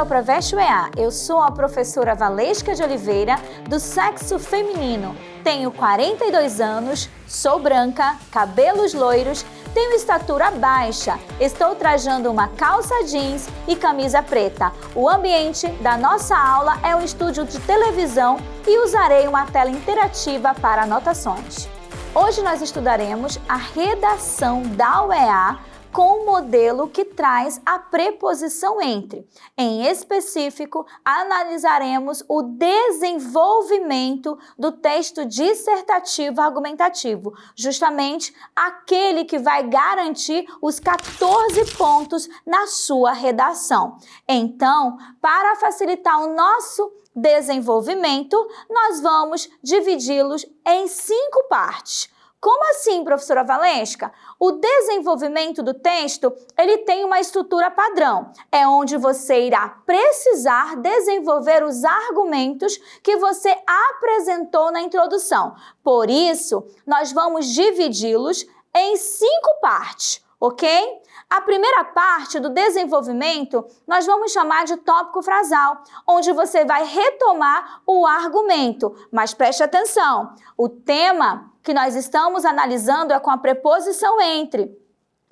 ao Preveste EA. Eu sou a professora Valesca de Oliveira, do sexo feminino. Tenho 42 anos, sou branca, cabelos loiros, tenho estatura baixa, estou trajando uma calça jeans e camisa preta. O ambiente da nossa aula é um estúdio de televisão e usarei uma tela interativa para anotações. Hoje nós estudaremos a redação da UEA com o modelo que traz a preposição entre. Em específico, analisaremos o desenvolvimento do texto dissertativo argumentativo, justamente aquele que vai garantir os 14 pontos na sua redação. Então, para facilitar o nosso desenvolvimento, nós vamos dividi-los em 5 partes. Como assim, professora Valesca? O desenvolvimento do texto, ele tem uma estrutura padrão. É onde você irá precisar desenvolver os argumentos que você apresentou na introdução. Por isso, nós vamos dividi-los em 5 partes, ok? A primeira parte do desenvolvimento, nós vamos chamar de tópico frasal, onde você vai retomar o argumento. Mas preste atenção, o tema que nós estamos analisando é com a preposição entre.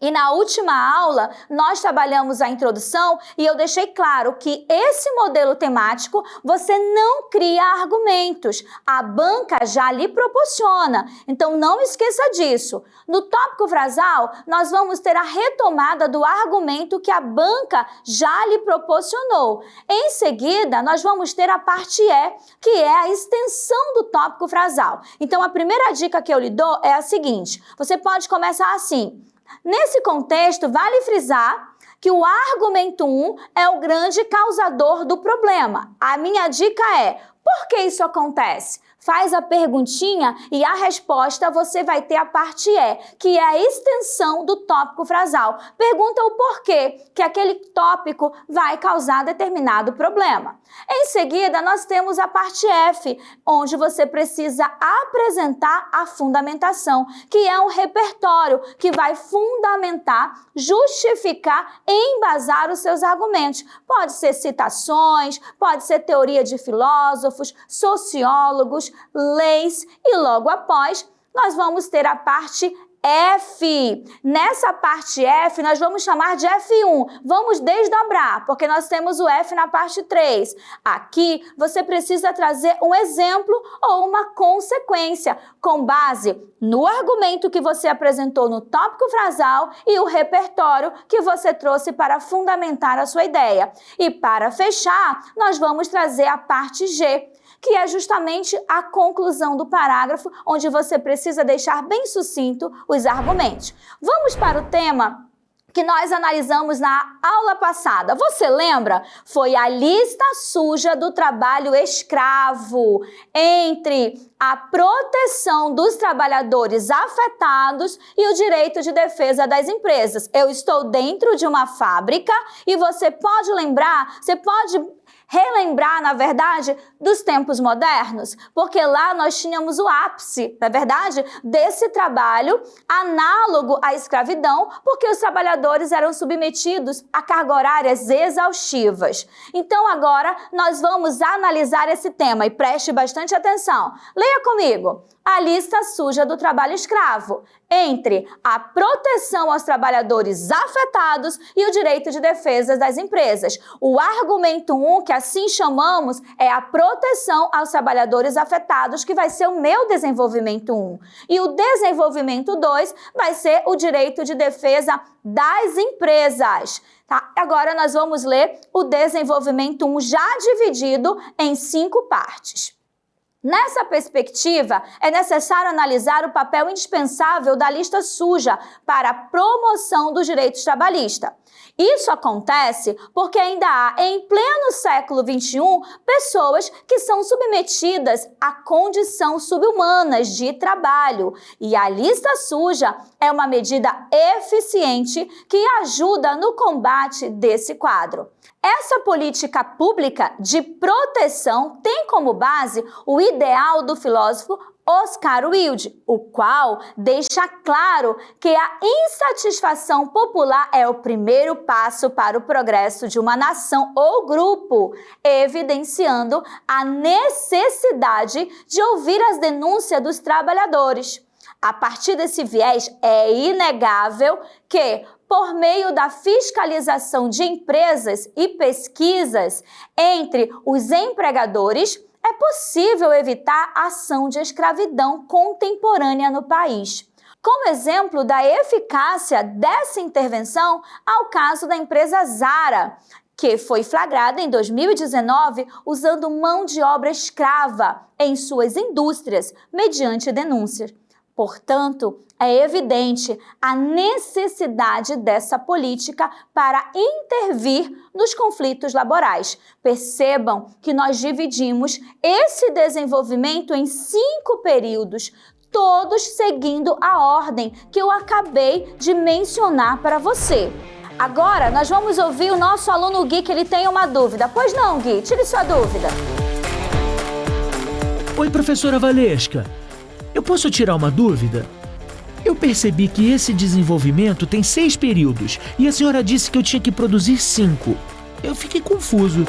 E na última aula, nós trabalhamos a introdução e eu deixei claro que esse modelo temático você não cria argumentos. A banca já lhe proporciona, então não esqueça disso. No tópico frasal, nós vamos ter a retomada do argumento que a banca já lhe proporcionou. Em seguida, nós vamos ter a parte E, que é a extensão do tópico frasal. Então, a primeira dica que eu lhe dou é a seguinte, você pode começar assim. Nesse contexto, vale frisar que o argumento 1 é o grande causador do problema. A minha dica é, por que isso acontece? Faz a perguntinha e a resposta você vai ter a parte E, que é a extensão do tópico frasal. Pergunta o porquê que aquele tópico vai causar determinado problema. Em seguida, nós temos a parte F, onde você precisa apresentar a fundamentação, que é um repertório que vai fundamentar, justificar e embasar os seus argumentos. Pode ser citações, pode ser teoria de filósofos, sociólogos, leis e logo após nós vamos ter a parte F. Nessa parte F nós vamos chamar de F1. Vamos desdobrar, porque nós temos o F na parte 3. Aqui você precisa trazer um exemplo ou uma consequência com base no argumento que você apresentou no tópico frasal e o repertório que você trouxe para fundamentar a sua ideia. E para fechar, nós vamos trazer a parte G, que é justamente a conclusão do parágrafo, onde você precisa deixar bem sucinto os argumentos. Vamos para o tema que nós analisamos na aula passada. Você lembra? Foi a lista suja do trabalho escravo entre a proteção dos trabalhadores afetados e o direito de defesa das empresas. Eu estou dentro de uma fábrica e você pode lembrar, você pode relembrar, na verdade, dos tempos modernos, porque lá nós tínhamos o ápice, na verdade, desse trabalho análogo à escravidão, porque os trabalhadores eram submetidos a cargas horárias exaustivas. Então, agora, nós vamos analisar esse tema e preste bastante atenção. Leia comigo. A lista suja do trabalho escravo, entre a proteção aos trabalhadores afetados e o direito de defesa das empresas. O argumento 1, que assim chamamos, é a proteção aos trabalhadores afetados, que vai ser o meu desenvolvimento 1. E o desenvolvimento 2 vai ser o direito de defesa das empresas. Tá? Agora nós vamos ler o desenvolvimento 1 já dividido em 5 partes. Nessa perspectiva, é necessário analisar o papel indispensável da lista suja para a promoção dos direitos trabalhistas. Isso acontece porque ainda há, em pleno século XXI, pessoas que são submetidas a condições subhumanas de trabalho. E a lista suja é uma medida eficiente que ajuda no combate desse quadro. Essa política pública de proteção tem como base o ideal do filósofo Oscar Wilde, o qual deixa claro que a insatisfação popular é o primeiro passo para o progresso de uma nação ou grupo, evidenciando a necessidade de ouvir as denúncias dos trabalhadores. A partir desse viés, é inegável que, por meio da fiscalização de empresas e pesquisas entre os empregadores, é possível evitar a ação de escravidão contemporânea no país. Como exemplo da eficácia dessa intervenção, há o caso da empresa Zara, que foi flagrada em 2019 usando mão de obra escrava em suas indústrias, mediante denúncias. Portanto, é evidente a necessidade dessa política para intervir nos conflitos laborais. Percebam que nós dividimos esse desenvolvimento em 5 períodos, todos seguindo a ordem que eu acabei de mencionar para você. Agora, nós vamos ouvir o nosso aluno Gui, que ele tem uma dúvida. Pois não, Gui? Tire sua dúvida. Oi, professora Valesca. Eu posso tirar uma dúvida? Eu percebi que esse desenvolvimento tem 6 períodos e a senhora disse que eu tinha que produzir 5. Eu fiquei confuso.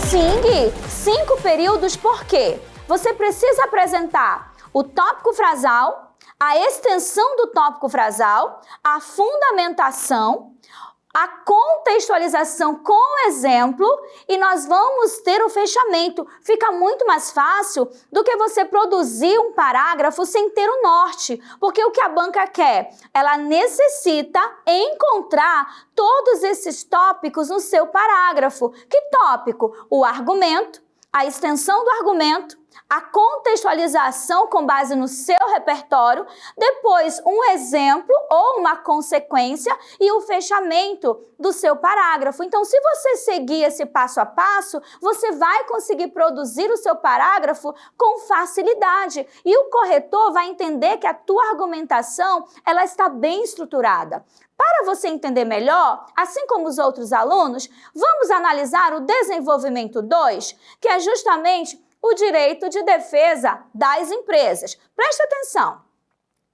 Sim, Gui, 5 períodos por quê? Você precisa apresentar o tópico frasal, a extensão do tópico frasal, a fundamentação, a contextualização com exemplo e nós vamos ter o fechamento. Fica muito mais fácil do que você produzir um parágrafo sem ter o norte, porque o que a banca quer? Ela necessita encontrar todos esses tópicos no seu parágrafo. Que tópico? O argumento, a extensão do argumento, a contextualização com base no seu repertório, depois um exemplo ou uma consequência e o fechamento do seu parágrafo. Então, se você seguir esse passo a passo, você vai conseguir produzir o seu parágrafo com facilidade e o corretor vai entender que a tua argumentação ela está bem estruturada. Para você entender melhor, assim como os outros alunos, vamos analisar o desenvolvimento 2, que é justamente o direito de defesa das empresas. Preste atenção.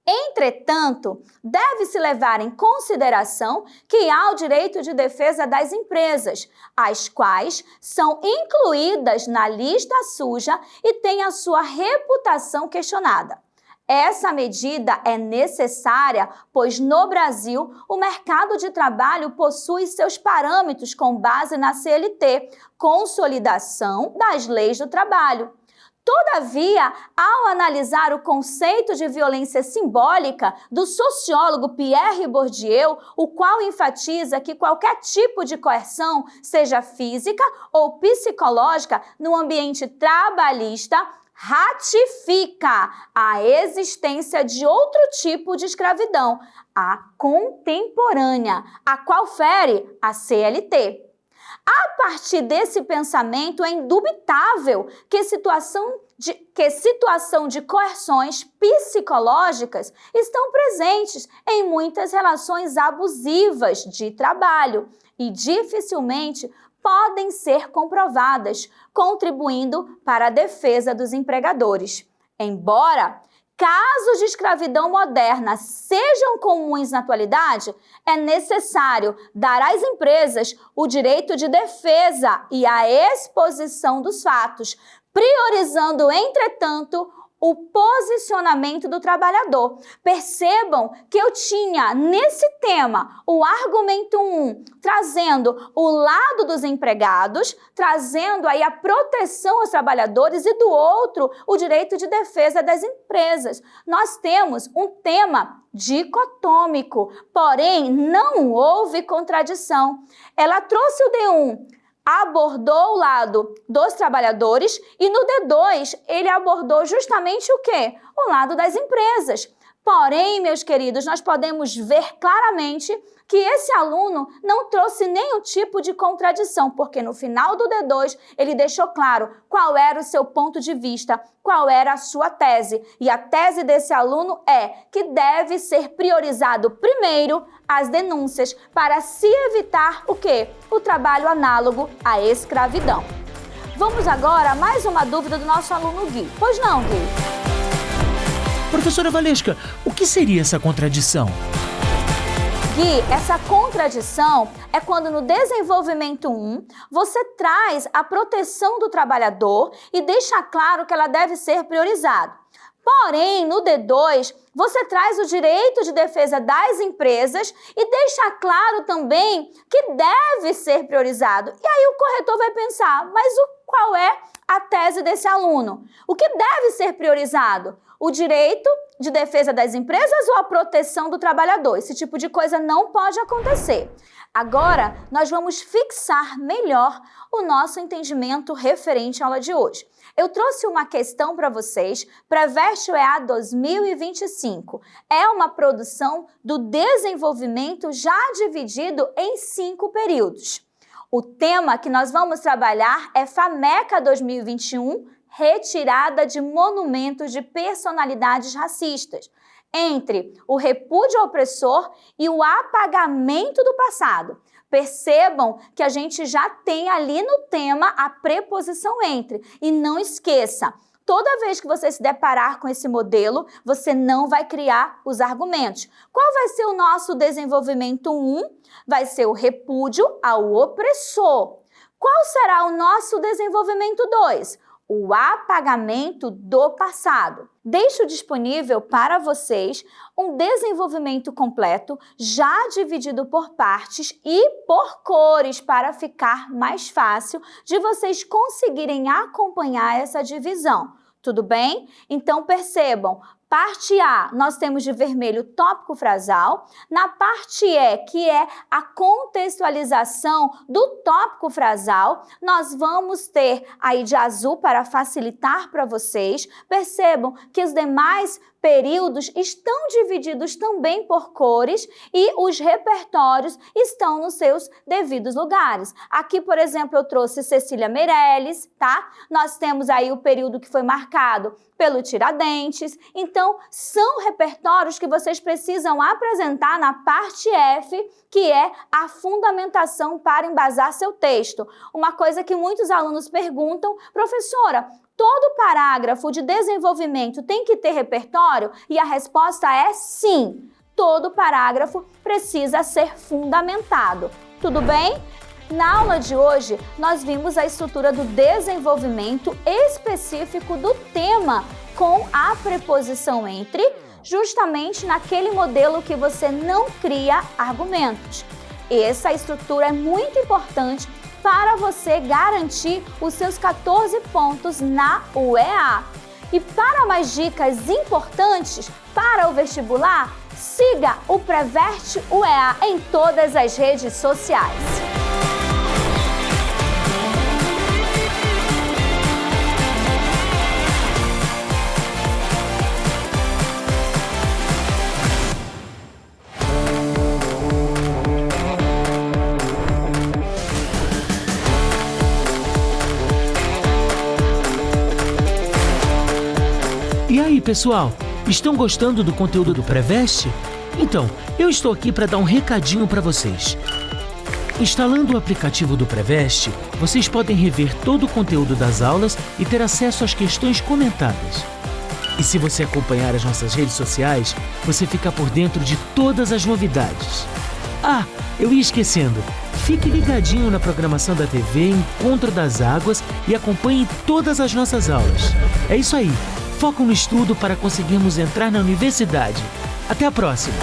Entretanto, deve-se levar em consideração que há o direito de defesa das empresas, as quais são incluídas na lista suja e têm a sua reputação questionada. Essa medida é necessária, pois no Brasil o mercado de trabalho possui seus parâmetros com base na CLT, Consolidação das Leis do Trabalho. Todavia, ao analisar o conceito de violência simbólica do sociólogo Pierre Bourdieu, o qual enfatiza que qualquer tipo de coerção, seja física ou psicológica, no ambiente trabalhista, ratifica a existência de outro tipo de escravidão, a contemporânea, a qual fere a CLT. A partir desse pensamento, é indubitável que situação de coerções psicológicas estão presentes em muitas relações abusivas de trabalho e dificilmente podem ser comprovadas, contribuindo para a defesa dos empregadores. Embora casos de escravidão moderna sejam comuns na atualidade, é necessário dar às empresas o direito de defesa e a exposição dos fatos, priorizando, entretanto, o posicionamento do trabalhador. Percebam que eu tinha nesse tema o argumento 1, trazendo o lado dos empregados, trazendo aí a proteção aos trabalhadores e do outro o direito de defesa das empresas. Nós temos um tema dicotômico, porém não houve contradição. Ela trouxe o D1, abordou o lado dos trabalhadores e no D2 ele abordou justamente o quê? O lado das empresas. Porém, meus queridos, nós podemos ver claramente que esse aluno não trouxe nenhum tipo de contradição, porque no final do D2 ele deixou claro qual era o seu ponto de vista, qual era a sua tese. E a tese desse aluno é que deve ser priorizado primeiro as denúncias para se evitar o quê? O trabalho análogo à escravidão. Vamos agora a mais uma dúvida do nosso aluno Gui. Pois não, Gui? Professora Valesca, o que seria essa contradição? Gui, essa contradição é quando no desenvolvimento 1 você traz a proteção do trabalhador e deixa claro que ela deve ser priorizada. Porém, no D2, você traz o direito de defesa das empresas e deixa claro também que deve ser priorizado. E aí o corretor vai pensar, mas qual é a tese desse aluno? O que deve ser priorizado? O direito de defesa das empresas ou a proteção do trabalhador? Esse tipo de coisa não pode acontecer. Agora, nós vamos fixar melhor o nosso entendimento referente à aula de hoje. Eu trouxe uma questão para vocês, Preveste UEA 2025. É uma produção do desenvolvimento já dividido em 5 períodos. O tema que nós vamos trabalhar é FAMECA 2021, retirada de monumentos de personalidades racistas, entre o repúdio ao opressor e o apagamento do passado. Percebam que a gente já tem ali no tema a preposição entre. E não esqueça, toda vez que você se deparar com esse modelo, você não vai criar os argumentos. Qual vai ser o nosso desenvolvimento 1? Vai ser o repúdio ao opressor. Qual será o nosso desenvolvimento 2? O apagamento do passado. Deixo disponível para vocês um desenvolvimento completo, já dividido por partes e por cores, para ficar mais fácil de vocês conseguirem acompanhar essa divisão. Tudo bem? Então percebam, parte A, nós temos de vermelho tópico frasal. Na parte E, que é a contextualização do tópico frasal, nós vamos ter aí de azul para facilitar para vocês. Percebam que os demais períodos estão divididos também por cores e os repertórios estão nos seus devidos lugares. Aqui, por exemplo, eu trouxe Cecília Meirelles, tá? Nós temos aí o período que foi marcado pelo Tiradentes. Então, são repertórios que vocês precisam apresentar na parte F, que é a fundamentação para embasar seu texto. Uma coisa que muitos alunos perguntam, professora, todo parágrafo de desenvolvimento tem que ter repertório? E a resposta é sim. Todo parágrafo precisa ser fundamentado. Tudo bem? Na aula de hoje, nós vimos a estrutura do desenvolvimento específico do tema com a preposição entre, justamente naquele modelo que você não cria argumentos. Essa estrutura é muito importante para você garantir os seus 14 pontos na UEA. E para mais dicas importantes para o vestibular, siga o Preveste UEA em todas as redes sociais. E aí, pessoal, estão gostando do conteúdo do Preveste? Então, eu estou aqui para dar um recadinho para vocês. Instalando o aplicativo do Preveste, vocês podem rever todo o conteúdo das aulas e ter acesso às questões comentadas. E se você acompanhar as nossas redes sociais, você fica por dentro de todas as novidades. Ah, eu ia esquecendo. Fique ligadinho na programação da TV Encontro das Águas e acompanhe todas as nossas aulas. É isso aí. Foco no estudo para conseguirmos entrar na universidade. Até a próxima!